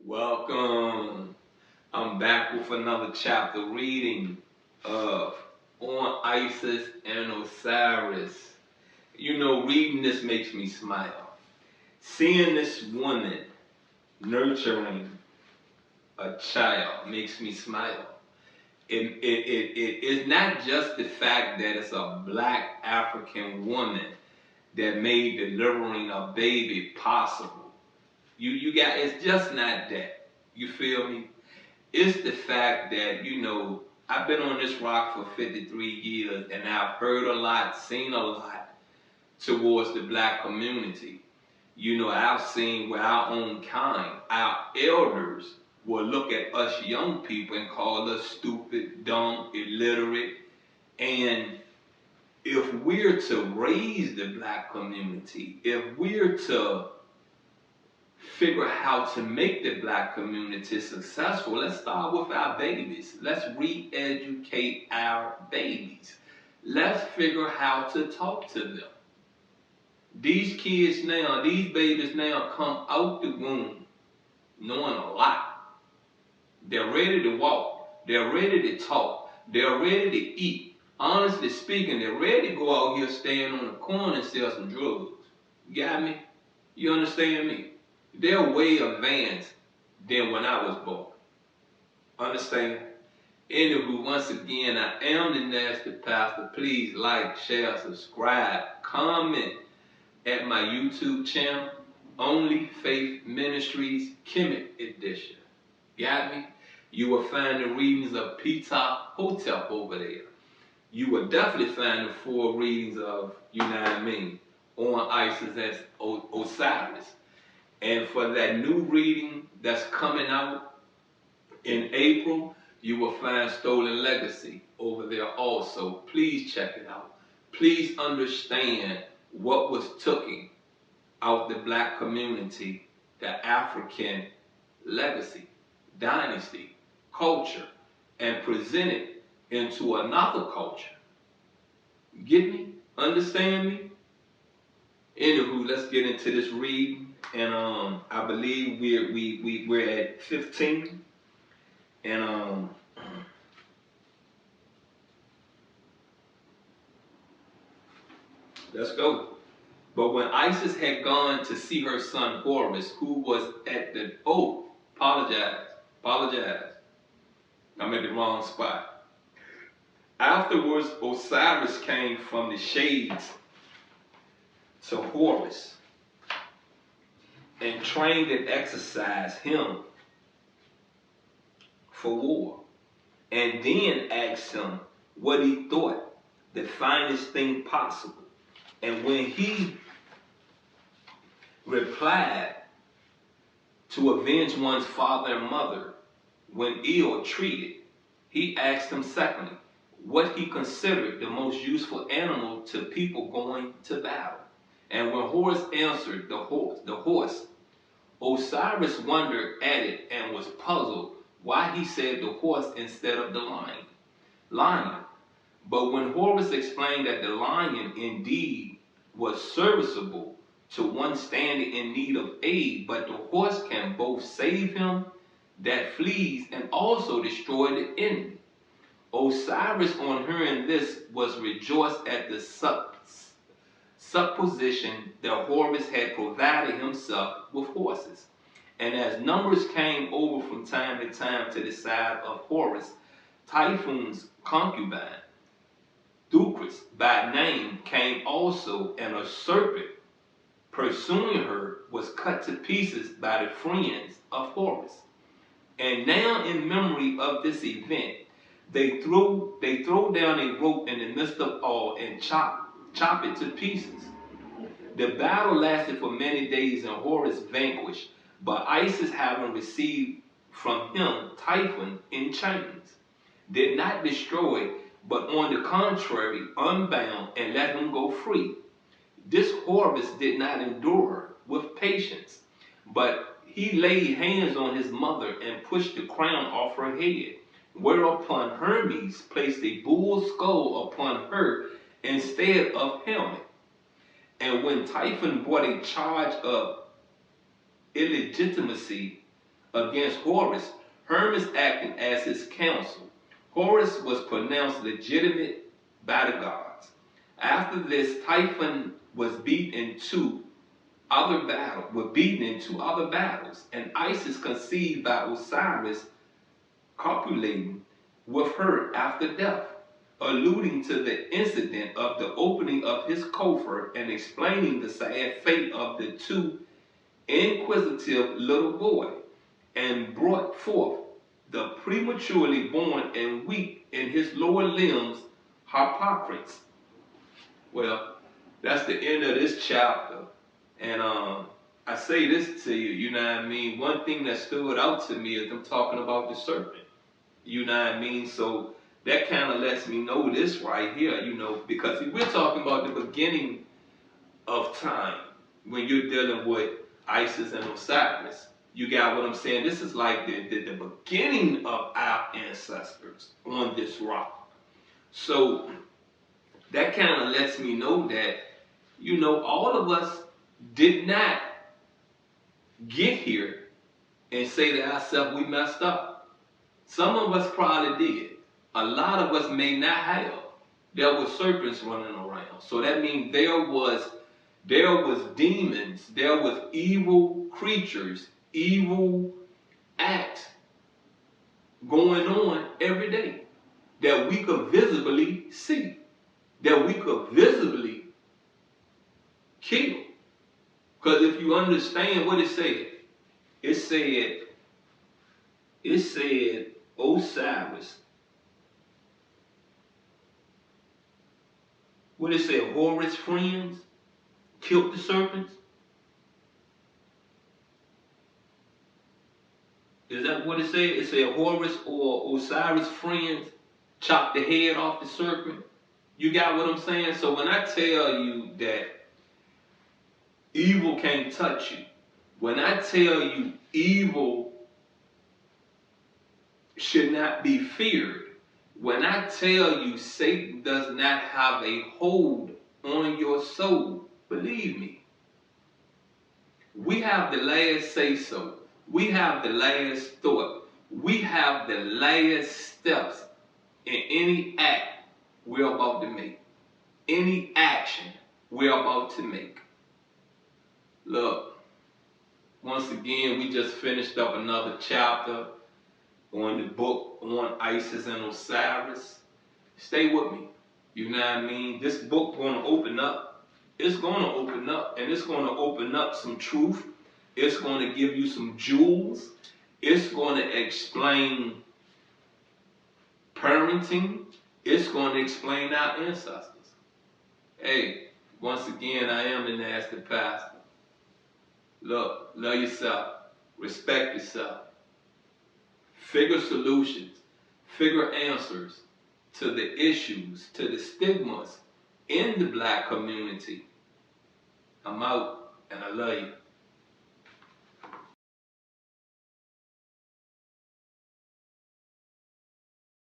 Welcome. I'm back with another chapter reading of On Isis and Osiris. You know, reading this makes me smile. Seeing this woman nurturing a child makes me smile. It is not just the fact that it's a black African woman that made delivering a baby possible. You got, it's just not that. You feel me? It's the fact that, I've been on this rock for 53 years and I've heard a lot, seen a lot towards the black community. I've seen where our own kind, our elders will look at us young people and call us stupid, dumb, illiterate. And if we're to raise the black community, if we're to figure out how to make the black community successful, let's start with our babies. Let's re-educate our babies. Let's figure how to talk to them. These kids now, these babies now come out the womb knowing a lot. They're ready to walk. They're ready to talk. They're ready to eat. Honestly speaking, they're ready to go out here, stand on the corner and sell some drugs. You got me? You understand me? They're way advanced than when I was born. Understand? Anywho, once again, I am the Nasty Pastor. Please like, share, subscribe, comment at my YouTube channel, Only Faith Ministries, Kemet Edition. Got me? You will find the readings of Peter Hotep over there. You will definitely find the full readings of, on Isis and Osiris. And for that new reading that's coming out in April, you will find Stolen Legacy over there also. Please check it out. Please understand what was taken out the black community, the African legacy, dynasty, culture, and present it into another culture. Get me? Understand me? Anywho, let's get into this reading. And I believe we're at 15. And let's go. But when Isis had gone to see her son Horus, who was at the apologize. I'm at the wrong spot. Afterwards, Osiris came from the shades to Horus and trained and exercised him for war, and then asked him what he thought the finest thing possible. And when he replied, to avenge one's father and mother when ill treated, he asked him secondly what he considered the most useful animal to people going to battle. And when Horus answered the horse, Osiris wondered at it and was puzzled why he said the horse instead of the lion. But when Horus explained that the lion indeed was serviceable to one standing in need of aid, but the horse can both save him that flees and also destroy the enemy, Osiris, on hearing this, was rejoiced at the supposition that Horus had provided himself with horses. And as numbers came over from time to time to the side of Horus, Typhon's concubine, Thucris by name, came also, and a serpent pursuing her was cut to pieces by the friends of Horus. And now, in memory of this event, they throw down a rope in the midst of all and chop it to pieces. The battle lasted for many days, and Horus vanquished, but Isis, having received from him Typhon in chains, did not destroy, but on the contrary unbound and let him go free. This Horus did not endure with patience, but he laid hands on his mother and pushed the crown off her head, whereupon Hermes placed a bull's skull upon her instead of helmet. And when Typhon brought a charge of illegitimacy against Horus, Hermes acting as his counsel. Horus was pronounced legitimate by the gods. After this, Typhon was beaten in two other battles, and Isis conceived by Osiris copulating with her after death, alluding to the incident of the opening of his coffer and explaining the sad fate of the two inquisitive little boy, and brought forth the prematurely born and weak in his lower limbs, Harpocrates. Well, that's the end of this chapter. And I say this to you, you know what I mean? One thing that stood out to me is them talking about the serpent. You know what I mean? So that kind of lets me know this right here, you know, because if we're talking about the beginning of time when you're dealing with Isis and Osiris. You got what I'm saying? This is like the beginning of our ancestors on this rock. So that kind of lets me know that, you know, all of us did not get here and say to ourselves we messed up. Some of us probably did. A lot of us may not have. There were serpents running around. So that means there was demons, there was evil creatures, evil acts going on every day that we could visibly see, that we could visibly kill. Because if you understand what it said Osiris. What it said, Horus' friends killed the serpents? Is that what it said? It said Horus or Osiris' friends chopped the head off the serpent. You got what I'm saying? So when I tell you that evil can't touch you, when I tell you evil should not be feared, when I tell you Satan does not have a hold on your soul, believe me, we have the last say so. We have the last thought. We have the last steps in any act we're about to make. Any action we're about to make. Look, once again, we just finished up another chapter on the book on Isis and Osiris. Stay with me. You know what I mean? This book going to open up. It's going to open up, and it's going to open up some truth. It's going to give you some jewels. It's going to explain parenting. It's going to explain our ancestors. Hey, once again, I am the nasty pastor. Look, love yourself. Respect yourself. Figure solutions. Figure answers to the issues, to the stigmas in the black community. I'm out, and I love you.